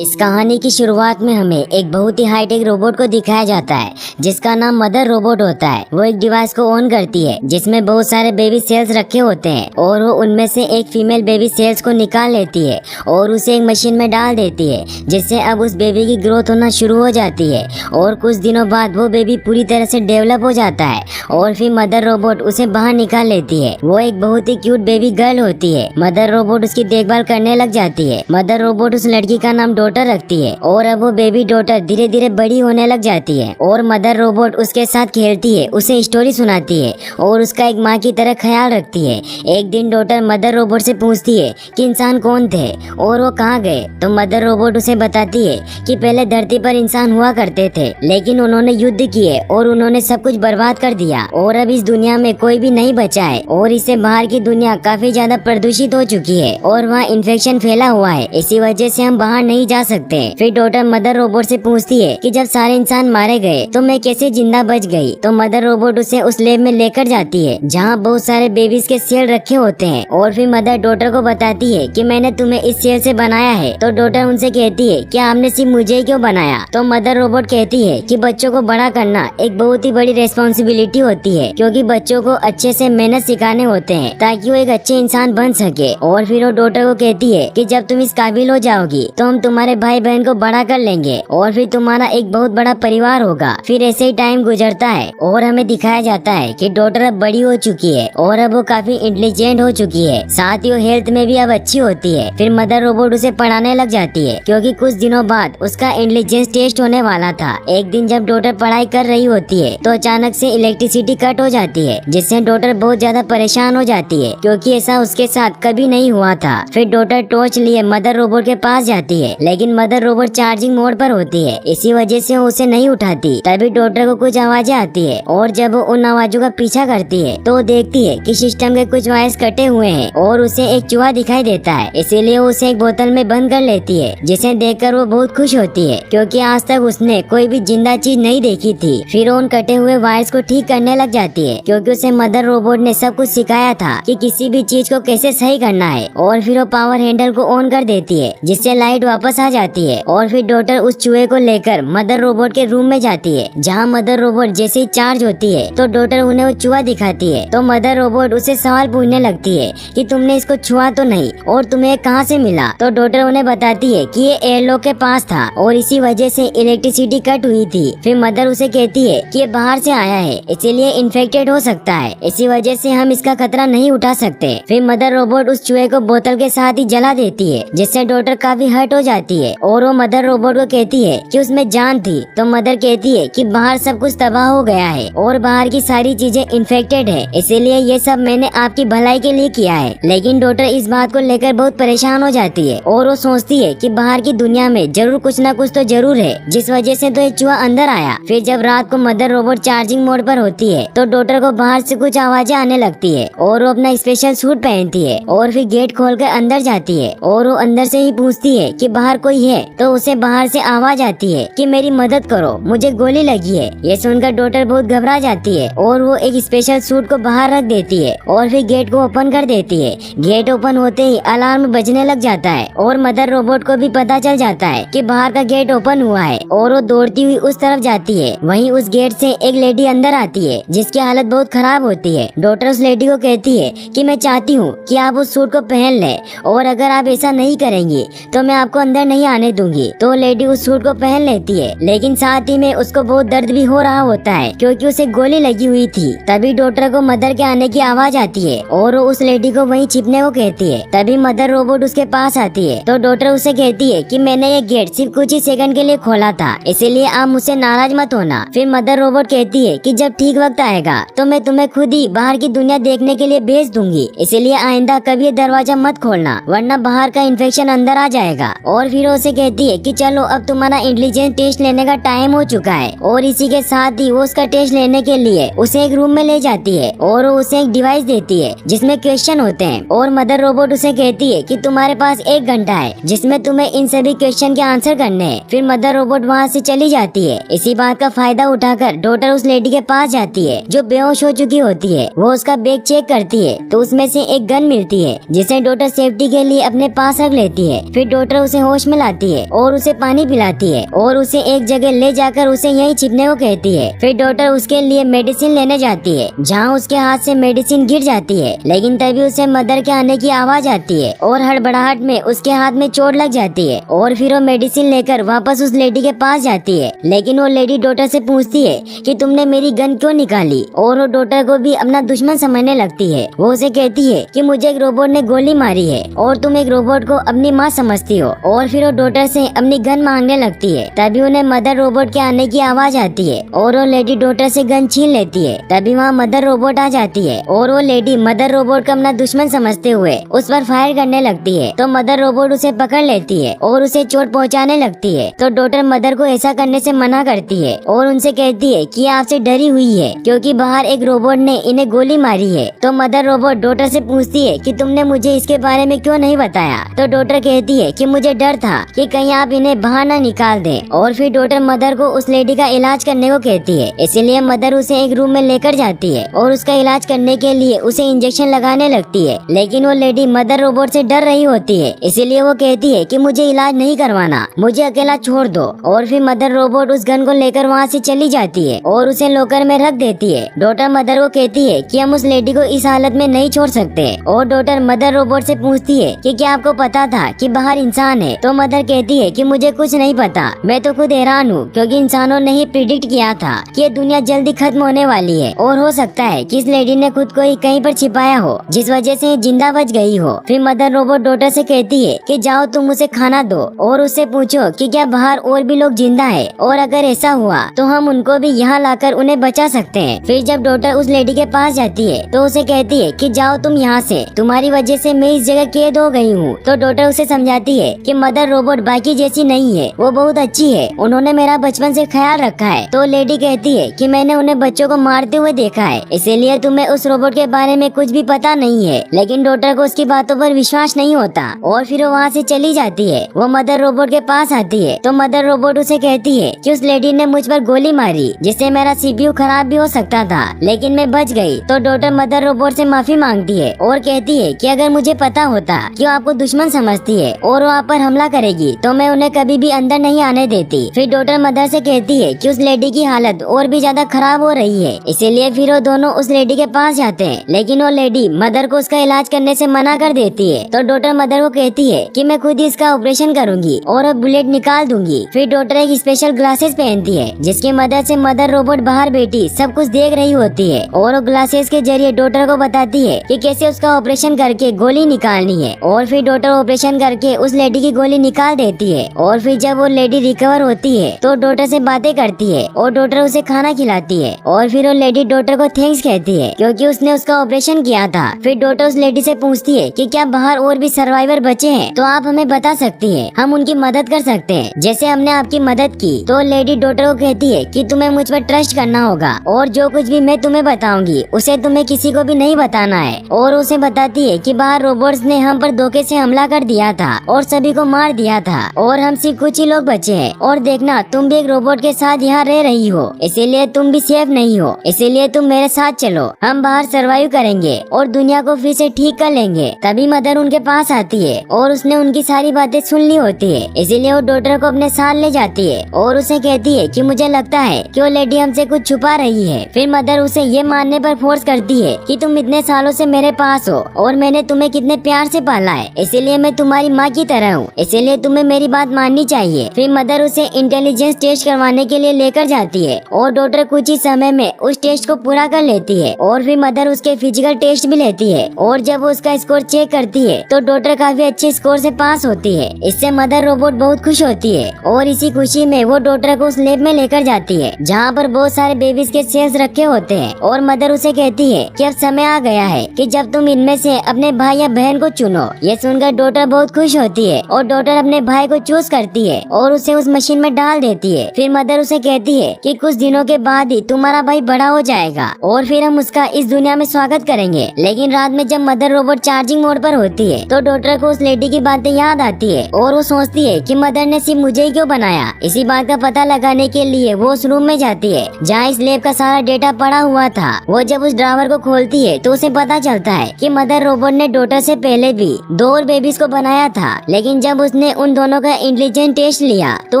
इस कहानी की शुरुआत में हमें एक बहुत ही हाईटेक रोबोट को दिखाया जाता है जिसका नाम मदर रोबोट होता है। वो एक डिवाइस को ऑन करती है जिसमें बहुत सारे बेबी सेल्स रखे होते हैं और वो उनमें से एक फीमेल बेबी सेल्स को निकाल लेती है और उसे एक मशीन में डाल देती है, जिससे अब उस बेबी की ग्रोथ होना शुरू हो जाती है और कुछ दिनों बाद वो बेबी पूरी तरह से डेवलप हो जाता है और फिर मदर रोबोट उसे बाहर निकाल लेती है। वो एक बहुत ही क्यूट बेबी गर्ल होती है। मदर रोबोट उसकी देखभाल करने लग जाती है। मदर रोबोट उस लड़की का नाम डॉटर रखती है और अब वो बेबी डॉटर धीरे धीरे बड़ी होने लग जाती है और मदर रोबोट उसके साथ खेलती है, उसे स्टोरी सुनाती है और उसका एक माँ की तरह ख्याल रखती है। एक दिन डॉटर मदर रोबोट से पूछती है कि इंसान कौन थे और वो कहाँ गए, तो मदर रोबोट उसे बताती है कि पहले धरती पर इंसान हुआ करते थे, लेकिन उन्होंने युद्ध किए और उन्होंने सब कुछ बर्बाद कर दिया और अब इस दुनिया में कोई भी नहीं बचा है और इससे बाहर की दुनिया काफी ज्यादा प्रदूषित हो चुकी है और वहाँ इन्फेक्शन फैला हुआ है, इसी वजह से हम बाहर नहीं जा सकते। फिर डॉटर मदर रोबोट से पूछती है कि जब सारे इंसान मारे गए तो मैं कैसे जिंदा बच गई, तो मदर रोबोट उसे उस लैब में लेकर जाती है जहाँ बहुत सारे बेबीज के सेल रखे होते हैं और फिर मदर डॉटर को बताती है कि मैंने तुम्हें इस सेल से बनाया है। तो डॉटर उनसे कहती है कि आपने सिर्फ मुझे ही क्यों बनाया, तो मदर रोबोट कहती है कि बच्चों को बड़ा करना एक बहुत ही बड़ी रेस्पॉन्सिबिलिटी होती है, क्योंकि बच्चों को अच्छे से मेहनत सिखाने होते हैं ताकि वो एक अच्छे इंसान बन सके। और फिर वो डॉटर को कहती है कि जब तुम इस काबिल हो जाओगी तो हम तुम्हारे भाई बहन को बड़ा कर लेंगे और फिर तुम्हारा एक बहुत बड़ा परिवार होगा। फिर ऐसे ही टाइम गुजरता है और हमें दिखाया जाता है कि डॉटर अब बड़ी हो चुकी है और अब वो काफी इंटेलिजेंट हो चुकी है, साथ ही वो हेल्थ में भी अब अच्छी होती है। फिर मदर रोबोट उसे पढ़ाने लग जाती है क्योंकि कुछ दिनों बाद उसका इंटेलिजेंस टेस्ट होने वाला था। एक दिन जब डॉटर पढ़ाई कर रही होती है तो अचानक से इलेक्ट्रिसिटी कट हो जाती है, जिससे डॉटर बहुत ज्यादा परेशान हो जाती है क्योंकि ऐसा उसके साथ कभी नहीं हुआ था। फिर डॉटर टॉर्च लिए मदर रोबोट के पास जाती है, लेकिन मदर रोबोट चार्जिंग मोड पर होती है, इसी वजह से वो उसे नहीं उठाती। तभी डॉटर को कुछ आवाजें आती है और जब वो उन आवाजों का पीछा करती है तो वो देखती है कि सिस्टम के कुछ वायर्स कटे हुए हैं और उसे एक चूहा दिखाई देता है, इसीलिए वो उसे एक बोतल में बंद कर लेती है, जिसे देखकर वो बहुत खुश होती है क्योंकि आज तक उसने कोई भी जिंदा चीज नहीं देखी थी। फिर उन कटे हुए वायर्स को ठीक करने लग जाती है क्योंकि उसे मदर रोबोट ने सब कुछ सिखाया था कि किसी भी चीज को कैसे सही करना है। और फिर वो पावर हैंडल को ऑन कर देती है जिससे लाइट वापस आ जाती है और फिर डॉटर उस चूहे को लेकर मदर रोबोट के रूम में जाती है, जहाँ मदर रोबोट जैसे ही चार्ज होती है तो डॉटर उन्हें वो चूहा दिखाती है। तो मदर रोबोट उसे सवाल पूछने लगती है कि तुमने इसको छुआ तो नहीं और तुम्हें कहाँ से मिला, तो डॉटर उन्हें बताती है कि ये एयरलॉक के पास था और इसी वजह से इलेक्ट्रिसिटी कट हुई थी। फिर मदर उसे कहती है कि ये बाहर से आया है, इसीलिए इन्फेक्टेड हो सकता है, इसी वजह से हम इसका खतरा नहीं उठा सकते। फिर मदर रोबोट उस चूहे को बोतल के साथ ही जला देती है, जिससे डॉटर काफी हर्ट हो जाती है और वो मदर रोबोट को कहती है कि उसमें जान थी। तो मदर कहती है कि बाहर सब कुछ तबाह हो गया है और बाहर की सारी चीजें इन्फेक्टेड है, इसीलिए ये सब मैंने आपकी भलाई के लिए किया है। लेकिन डॉटर इस बात को लेकर बहुत परेशान हो जाती है और वो सोचती है कि बाहर की दुनिया में जरूर कुछ न कुछ तो जरूर है, जिस वजह से तो ये चूहा अंदर आया। फिर जब रात को मदर रोबोट चार्जिंग मोड पर होती है तो डॉटर को बाहर से कुछ आवाजें आने लगती है और वो अपना स्पेशल सूट पहनती है और फिर गेट खोलकर अंदर जाती है और वो अंदर से ही पूछती है कि बाहर कोई है, तो उसे बाहर से आवाज आती है कि मेरी मदद करो, मुझे गोली लगी है। ये सुनकर डॉटर बहुत घबरा जाती है और वो एक स्पेशल सूट को बाहर रख देती है और फिर गेट को ओपन कर देती है। गेट ओपन होते ही अलार्म बजने लग जाता है और मदर रोबोट को भी पता चल जाता है कि बाहर का गेट ओपन हुआ है और वो दौड़ती हुई उस तरफ जाती है। वहीं उस गेट से एक लेडी अंदर आती है जिसकी हालत बहुत खराब होती है। डॉटर उस लेडी को कहती है कि मैं चाहती हूँ कि आप उस सूट को पहन ले और अगर आप ऐसा नहीं करेंगी तो मैं आपको अंदर नहीं आने दूंगी। तो लेडी उस सूट को पहन लेती है, लेकिन साथ ही में उसको बहुत दर्द भी हो रहा होता है क्योंकि उसे गोली लगी हुई थी। तभी डॉटर को मदर के आने की आवाज आती है और वो उस लेडी को वहीं छिपने को कहती है। तभी मदर रोबोट उसके पास आती है तो डॉटर उसे कहती है कि मैंने ये गेट सिर्फ कुछ ही सेकंड के लिए खोला था, इसीलिए आप मुझसे नाराज मत होना। फिर मदर रोबोट कहती है कि जब ठीक वक्त आएगा तो मैं तुम्हें खुद ही बाहर की दुनिया देखने के लिए भेज दूंगी, इसीलिए आइंदा कभी ये दरवाजा मत खोलना वरना बाहर का इन्फेक्शन अंदर आ जाएगा। और फिर उसे कहती है कि चलो अब तुम्हारा इंटेलिजेंस टेस्ट लेने का टाइम हो चुका है और इसी के साथ ही वो उसका टेस्ट लेने के लिए उसे एक रूम में ले जाती है और वो उसे एक डिवाइस देती है जिसमें क्वेश्चन होते हैं और मदर रोबोट उसे कहती है कि तुम्हारे पास 1 घंटा है जिसमें तुम्हें इन सभी क्वेश्चन के आंसर करने हैं। फिर मदर रोबोट वहाँ से चली जाती है। इसी बात का फायदा उठाकर डॉटर उस लेडी के पास जाती है जो बेहोश हो चुकी होती है। वो उसका बैग चेक करती है तो उसमें से एक गन मिलती है जिसे डॉटर सेफ्टी के लिए अपने पास रख लेती है। फिर डॉटर उसे होश में लाती है और उसे पानी पिलाती है और उसे एक जगह ले जाकर उसे यहीं छिपने को कहती है। फिर डॉक्टर उसके लिए मेडिसिन लेने जाती है, जहाँ उसके हाथ से मेडिसिन गिर जाती है, लेकिन तभी उसे मदर के आने की आवाज आती है और हड़बड़ाहट में उसके हाथ में चोट लग जाती है और फिर वो मेडिसिन लेकर वापस उस लेडी के पास जाती है। लेकिन वो लेडी डॉक्टर से पूछती है कि तुमने मेरी गन क्यों निकाली, और वो डॉक्टर को भी अपना दुश्मन समझने लगती है। वो उसे कहती है कि मुझे एक रोबोट ने गोली मारी है और तुम एक रोबोट को अपनी माँ समझती हो, और फिर वो डॉक्टर से अपनी गन मांगने लगती है। तभी उन्हें मदर रोबोट के आने की आवाज आती है और वो लेडी डॉक्टर से गन छीन लेती है। तभी वहाँ मदर रोबोट आ जाती है और वो लेडी मदर रोबोट को अपना दुश्मन समझते हुए उस पर फायर करने लगती है। तो मदर रोबोट उसे पकड़ लेती है और उसे चोट पहुँचाने लगती है। तो डॉक्टर मदर को ऐसा करने से मना करती है और उनसे कहती है कि आपसे डरी हुई है क्योंकि बाहर एक रोबोट ने इन्हें गोली मारी है। तो मदर रोबोट डॉक्टर से पूछती है कि तुमने मुझे इसके बारे में क्यों नहीं बताया। तो डॉक्टर कहती है कि मुझे डर था कि कहीं आप इन्हें बाहर न निकाल दें, और फिर डॉक्टर मदर को उस लेडी का इलाज करने को कहती है। इसीलिए मदर उसे एक रूम में लेकर जाती है और उसका इलाज करने के लिए उसे इंजेक्शन लगाने लगती है। लेकिन वो लेडी मदर रोबोट से डर रही होती है, इसीलिए वो कहती है कि मुझे इलाज नहीं करवाना, मुझे अकेला छोड़ दो। और फिर मदर रोबोट उस गन को लेकर वहाँ से चली जाती है और उसे लॉकर में रख देती है। डॉक्टर मदर को कहती है कि हम उस लेडी को इस हालत में नहीं छोड़ सकते, और डॉक्टर मदर रोबोट से पूछती है कि क्या आपको पता था कि बाहर इंसान है। तो मदर कहती है कि मुझे कुछ नहीं पता, मैं तो खुद हैरान हूँ क्योंकि इंसानों ने ही प्रिडिक्ट किया था कि ये दुनिया जल्दी खत्म होने वाली है, और हो सकता है कि इस लेडी ने खुद को ही कहीं पर छिपाया हो जिस वजह से जिंदा बच गई हो। फिर मदर रोबोट डॉक्टर से कहती है कि जाओ तुम उसे खाना दो और उससे पूछो कि क्या बाहर और भी लोग जिंदा है, और अगर ऐसा हुआ तो हम उनको भी यहाँ लाकर उन्हें बचा सकते हैं। फिर जब डॉक्टर उस लेडी के पास जाती है तो उसे कहती है कि जाओ तुम यहाँ से, तुम्हारी वजह से मैं इस जगह कैद हो गई हूँ। तो डॉक्टर उसे समझाती है कि मदर रोबोट बाकी जैसी नहीं है, वो बहुत अच्छी है, उन्होंने मेरा बचपन से ख्याल रखा है। तो लेडी कहती है कि मैंने उन्हें बच्चों को मारते हुए देखा है, इसीलिए तुम्हें उस रोबोट के बारे में कुछ भी पता नहीं है। लेकिन डॉक्टर को उसकी बातों पर विश्वास नहीं होता और फिर वो वहाँ से चली जाती है। वो मदर रोबोट के पास आती है तो मदर रोबोट उसे कहती है कि उस लेडी ने मुझ पर गोली मारी जिससे मेरा सीपीयू खराब भी हो सकता था, लेकिन मैं बच गई। तो डॉक्टर मदर रोबोट से माफी मांगती है और कहती है कि अगर मुझे पता होता कि वो आपको दुश्मन समझती है और वो आप पर हमला करेगी तो मैं उन्हें कभी भी अंदर नहीं आने देती। फिर डॉक्टर मदर से कहती है कि उस लेडी की हालत और भी ज्यादा खराब हो रही है, इसीलिए फिर वो दोनों उस लेडी के पास जाते हैं। लेकिन वो लेडी मदर को उसका इलाज करने से मना कर देती है। तो डॉक्टर मदर को कहती है कि मैं खुद ही इसका ऑपरेशन करूंगी और अब बुलेट निकाल दूंगी। फिर डॉक्टर एक स्पेशल ग्लासेस पहनती है जिसकी मदद से मदर रोबोट बाहर बैठी सब कुछ देख रही होती है, और वो ग्लासेस के जरिए डॉक्टर को बताती है कि कैसे उसका ऑपरेशन करके गोली निकालनी है। और फिर डॉक्टर ऑपरेशन करके उस लेडी की गोली निकाल देती है। और फिर जब वो लेडी रिकवर होती है तो डॉक्टर से बातें करती है और डॉक्टर उसे खाना खिलाती है। और फिर वो लेडी डॉक्टर को थैंक्स कहती है क्योंकि उसने उसका ऑपरेशन किया था। फिर डॉक्टर उस लेडी से पूछती है कि क्या बाहर और भी सर्वाइवर बचे हैं तो आप हमें बता सकती हैं, हम उनकी मदद कर सकते हैं जैसे हमने आपकी मदद की। तो लेडी डॉक्टर को कहती है कि तुम्हें मुझ पर ट्रस्ट करना होगा और जो कुछ भी मैं तुम्हें बताऊंगी उसे तुम्हें किसी को भी नहीं बताना है। और उसे बताती है कि बाहर रोबोट्स ने हम पर धोखे से हमला कर दिया था और सभी को मार दिया था और हम सिर्फ कुछ ही लोग बचे हैं, और देखना तुम भी एक रोबोट के साथ यहाँ रह रही हो, इसीलिए तुम भी सेफ नहीं हो, इसीलिए तुम मेरे साथ चलो, हम बाहर सरवाइव करेंगे और दुनिया को फिर से ठीक कर लेंगे। तभी मदर उनके पास आती है और उसने उनकी सारी बातें सुन ली होती है, इसीलिए वो डॉक्टर को अपने साथ ले जाती है और उसे कहती है कि मुझे लगता है कि वो लेडी हमसे कुछ छुपा रही है। फिर मदर उसे ये मानने पर फोर्स करती है कि तुम इतने सालों से मेरे पास हो और मैंने तुम्हें कितने प्यार से पाला है, इसीलिए मैं तुम्हारी माँ की तरह हूँ, इसीलिए तुम्हें मेरी बात माननी चाहिए। फिर मदर उसे इंटेलिजेंस टेस्ट करवाने के लिए लेकर जाती है और डॉक्टर कुछ ही समय में उस टेस्ट को पूरा कर लेती है। और फिर मदर उसके फिजिकल टेस्ट भी लेती है और जब वो उसका स्कोर चेक करती है तो डॉक्टर काफी अच्छे स्कोर से पास होती है। इससे मदर रोबोट बहुत खुश होती है और इसी खुशी में वो डॉक्टर को उस लैब में लेकर जाती है जहाँ पर बहुत सारे बेबीज के सेल्स रखे होते हैं। और मदर उसे कहती है कि अब समय आ गया है कि जब तुम इनमें से अपने भाई या बहन को चुनो। ये सुनकर डॉक्टर बहुत खुश होती है और डॉक्टर अपने भाई को चूज करती है और उसे उस मशीन में डाल देती है। फिर मदर उसे कहती है कि कुछ दिनों के बाद ही तुम्हारा भाई बड़ा हो जाएगा और फिर हम उसका इस दुनिया में स्वागत करेंगे। लेकिन रात में जब मदर रोबोट चार्जिंग मोड पर होती है तो डॉक्टर को उस लेडी की बातें याद आती है और वो सोचती है कि मदर ने सिर्फ मुझे ही क्यों बनाया। इसी बात का पता लगाने के लिए वो उस रूम में जाती है जहाँ इस लैब का सारा डेटा पड़ा हुआ था। वो जब उस ड्रावर को खोलती है तो उसे पता चलता है कि मदर रोबोट ने डॉक्टर से पहले भी 2 और बेबीज को बनाया था, लेकिन जब उसने उन दोनों का इंटेलिजेंस टेस्ट लिया तो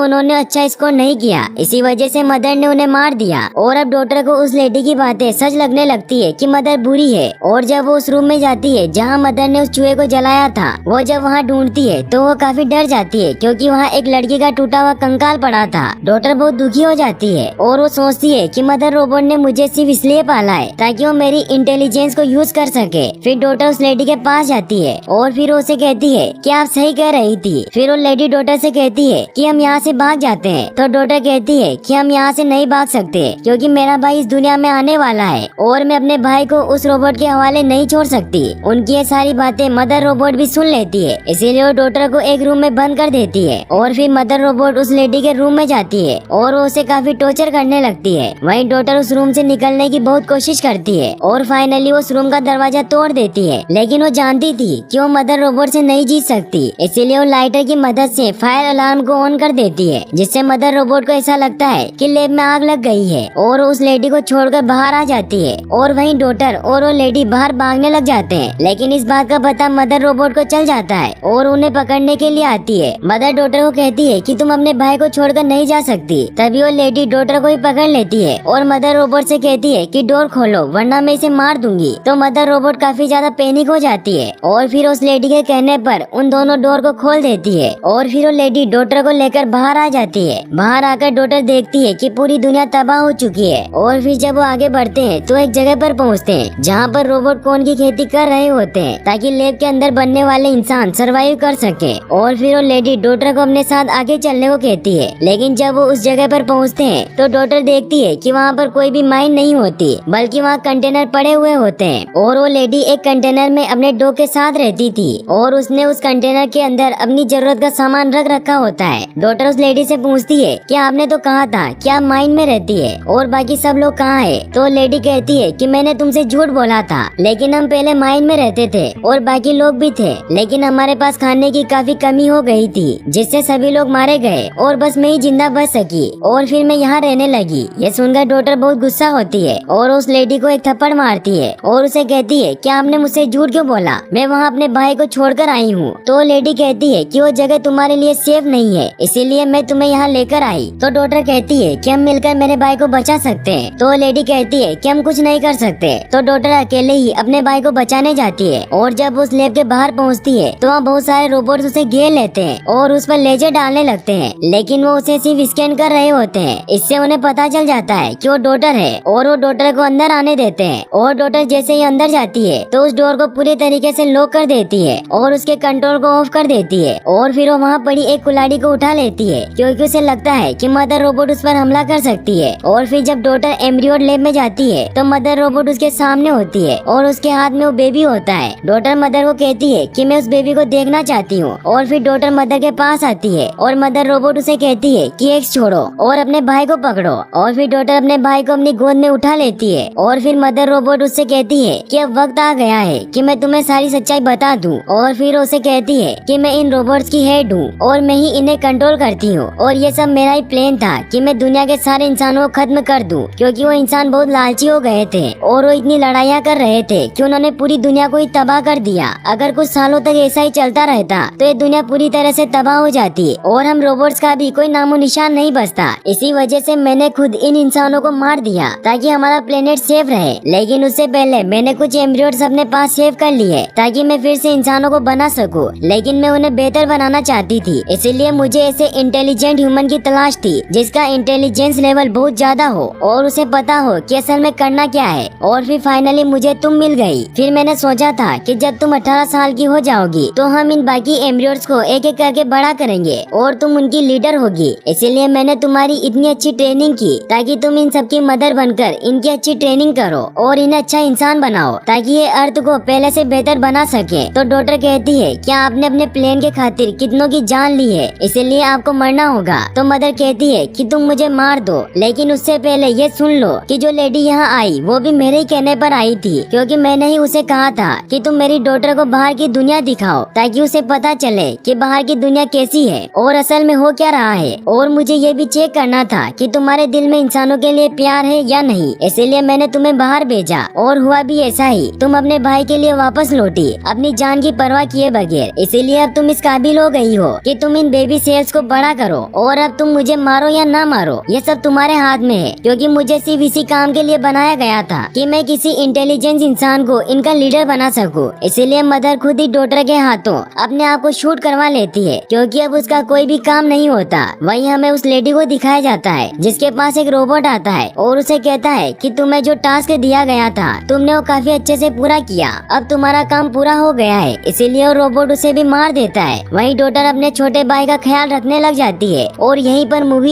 उन्होंने अच्छा स्कोर नहीं किया। इसी वजह से मदर ने उन्हें मार दिया और अब डॉटर को उस लेडी की बातें सच लगने लगती है कि मदर बुरी है। और जब वो उस रूम में जाती है जहाँ मदर ने उस चूहे को जलाया था, वो जब वहाँ ढूंढती है तो वो काफी डर जाती है क्योंकि वहाँ एक लड़की का टूटा हुआ कंकाल पड़ा था। डॉटर बहुत दुखी हो जाती है और वो सोचती है कि मदर रोबोट ने मुझे सिर्फ इसलिए पाला है ताकि वो मेरी इंटेलिजेंस को यूज कर सके। फिर डॉटर उस लेडी के पास जाती है और फिर उसे कहती है कि आप सही कह रही थी। फिर वो लेडी डॉटर से कहती है कि हम यहाँ से भाग जाते हैं। तो डॉटर कहती है कि हम यहाँ से नहीं भाग सकते क्योंकि मेरा भाई इस दुनिया में आने वाला है और मैं अपने भाई को उस रोबोट के हवाले नहीं छोड़ सकती। उनकी ये सारी बातें मदर रोबोट भी सुन लेती है, इसीलिए वो डॉटर को एक रूम में बंद कर देती है। और फिर मदर रोबोट उस लेडी के रूम में जाती है और वो उसे काफी टॉर्चर करने लगती है। वहीं डॉटर उस रूम से निकलने की बहुत कोशिश करती है और फाइनली उस रूम का दरवाजा तोड़ देती है। लेकिन वो जानती थी कि वो मदर रोबोट से नहीं जीत सकती, इसीलिए वो लाइटर की मदद से फायर अलार्म को ऑन कर देती है, जिससे मदर रोबोट को ऐसा लगता है कि लैब में आग लग गई है और उस लेडी को छोड़कर बाहर आ जाती है। और वहीं डॉटर और वो लेडी बाहर भागने लग जाते हैं, लेकिन इस बात का पता मदर रोबोट को चल जाता है और उन्हें पकड़ने के लिए आती है। मदर डॉटर को कहती है कि तुम अपने भाई को छोड़कर नहीं जा सकती। तभी वो लेडी डॉटर को ही पकड़ लेती है और मदर रोबोट से कहती है कि डोर खोलो वरना मैं इसे मार दूंगी। तो मदर रोबोट काफी ज्यादा पैनिक हो जाती है और फिर उस लेडी के कहने पर उन दोनों डोर को खोल देती है और फिर वो लेडी डॉटर को लेकर बाहर आ जाती है। बाहर आकर डॉटर देखती है कि पूरी दुनिया तबाह हो चुकी है। और फिर जब वो आगे बढ़ते हैं तो एक जगह पर पहुंचते हैं जहाँ पर रोबोट कॉर्न की खेती कर रहे होते हैं ताकि लैब के अंदर बनने वाले इंसान सरवाइव कर सके। और फिर वो लेडी डॉटर को अपने साथ आगे चलने को कहती है, लेकिन जब वो उस जगह पर पहुंचते हैं तो डॉटर देखती है कि वहाँ पर कोई भी माइन नहीं होती बल्कि वहाँ कंटेनर पड़े हुए होते हैं। और वो लेडी एक कंटेनर में अपने डॉग के साथ रहती थी और उसने उस कंटेनर के अंदर अपनी जरूरत का सामान रख रखा होता है। डॉटर उस लेडी से पूछती है कि आपने तो कहा था कि आप माइन में रहती है और बाकी सब लोग कहाँ है। तो लेडी कहती है कि मैंने तुमसे झूठ बोला था, लेकिन हम पहले माइन में रहते थे और बाकी लोग भी थे, लेकिन हमारे पास खाने की काफी कमी हो गई थी जिससे सभी लोग मारे गए और बस मैं ही जिंदा बच सकी और फिर मैं यहाँ रहने लगी। ये सुनकर डॉटर बहुत गुस्सा होती है और उस लेडी को एक थप्पड़ मारती है और उसे कहती है कि आपने मुझसे झूठ क्यों बोला, मैं वहाँ अपने भाई को छोड़कर आई हूँ। तो लेडी कहती है कि वो जगह तुम्हारे लिए सेफ नहीं है, इसीलिए मैं तुम्हें यहाँ लेकर आई। तो डॉटर कहती है कि हम मिलकर मेरे भाई को बचा सकते हैं। तो लेडी कहती है कि हम कुछ नहीं कर सकते। तो डॉटर अकेले ही अपने भाई को बचाने जाती है और जब उस लैब के बाहर पहुँचती है तो वहाँ बहुत सारे रोबोट उसे घेर लेते हैं और उस पर लेजर डालने लगते हैं, लेकिन वो उसे सिर्फ स्कैन कर रहे होते हैं। इससे उन्हें पता चल जाता है कि वो डॉटर है और वो डॉटर को अंदर आने देते हैं। और डॉटर जैसे ही अंदर जाती है तो उस डोर को पूरी तरीके से लॉक कर देती है और उसके कंट्रोल को ऑफ कर देती है और फिर वो वहाँ पड़ी एक कुल्हाड़ी को उठा लेती है क्योंकि उसे लगता है कि मदर रोबोट उस पर हमला कर सकती है। और फिर जब डॉटर एम्ब्रियोड लैब में जाती है तो मदर रोबोट उसके सामने होती है और उसके हाथ में वो बेबी होता है। डॉटर मदर को कहती है कि मैं उस बेबी को देखना चाहती हूँ और फिर डॉटर मदर के पास आती है और मदर रोबोट उसे कहती है कि एक्स छोड़ो और अपने भाई को पकड़ो। और फिर डॉटर अपने भाई को अपनी गोद में उठा लेती है और फिर मदर रोबोट उससे कहती है कि अब वक्त आ गया है कि मैं तुम्हें सारी सच्चाई बता दूं। और फिर उसे कहती है कि मैं इन रोबोट्स की हेड हूँ और मैं ही इन्हें कंट्रोल करती हूँ और ये सब मेरा ही प्लान था कि मैं दुनिया के सारे इंसानों को खत्म कर दूं क्योंकि वो इंसान बहुत लालची हो गए थे और वो इतनी लड़ाइयाँ कर रहे थे कि उन्होंने पूरी दुनिया को ही तबाह कर दिया। अगर कुछ सालों तक ऐसा ही चलता रहता तो ये दुनिया पूरी तरह से तबाह हो जाती और हम रोबोट्स का भी कोई नामो निशान नहीं बचता। इसी वजह से मैंने खुद इन इंसानों को मार दिया ताकि हमारा प्लेनेट सेफ रहे, लेकिन उससे पहले मैंने कुछ एम्ब्रियोड्स अपने पास सेव कर लिए ताकि मैं फिर से इंसानों को बना सकूं, लेकिन मैं उन्हें बेहतर बनाना चाहती थी। इसीलिए मुझे ऐसे इंटेलिजेंट ह्यूमन की तलाश थी जिसका इंटेलिजेंस लेवल बहुत ज्यादा हो और उसे पता हो कि असल में करना क्या है। और फिर फाइनली मुझे तुम मिल गई। फिर मैंने सोचा था कि जब तुम 18 साल की हो जाओगी तो हम इन बाकी एम्ब्रियोड्स को एक एक करके बड़ा करेंगे और तुम उनकी लीडर होगी। इसीलिए मैंने तुम्हारी इतनी अच्छी ट्रेनिंग की ताकि तुम इन सबकी मदर बनकर इनकी अच्छी ट्रेनिंग करो और इन्हें अच्छा इंसान बनाओ ताकि ये अर्थ को पहले से बेहतर बना सके। तो डॉटर कहती है कि आपने अपने प्लेन के खातिर कितनों की जान ली है, इसीलिए आपको मरना होगा। तो मदर कहती है कि तुम मुझे मार दो, लेकिन उससे पहले ये सुन लो कि जो लेडी यहाँ आई वो भी मेरे ही कहने पर आई थी क्योंकि मैंने ही उसे कहा था कि तुम मेरी डॉटर को बाहर की दुनिया दिखाओ ताकि उसे पता चले कि बाहर की दुनिया कैसी है और असल में हो क्या रहा है। और मुझे ये भी चेक करना था कि तुम्हारे दिल में इंसानों के लिए प्यार है या नहीं, इसीलिए मैंने तुम्हें बाहर भेजा और हुआ भी ऐसा ही। तुम अपने भाई के लिए वापस लौटी अपनी जान की परवाह किए बगैर, इसीलिए अब तुम इस काबिल काबिल हो गई हो कि तुम इन बेबी सेल्स को बड़ा करो, और अब तुम मुझे मारो या ना मारो ये सब तुम्हारे हाथ में है, क्योंकि मुझे सिर्फ इसी काम के लिए बनाया गया था कि मैं किसी इंटेलिजेंस इंसान को इनका लीडर बना सकूं। इसीलिए मदर खुद ही डॉटर के हाथों अपने आप को शूट करवा लेती है, क्योंकि अब उसका कोई भी काम नहीं होता। वही हमें उस लेडी को दिखाया जाता है जिसके पास एक रोबोट आता है और उसे कहता है कि तुम्हें जो टास्क दिया गया था तुमने वो काफी अच्छे से पूरा किया, अब तुम्हारा काम पूरा हो गया है। इसीलिए वो रोबोट उसे भी मार देता है। वही डॉटर अपने छोटे भाई का ख्याल रखने लग जाती है और यहीं पर मूवी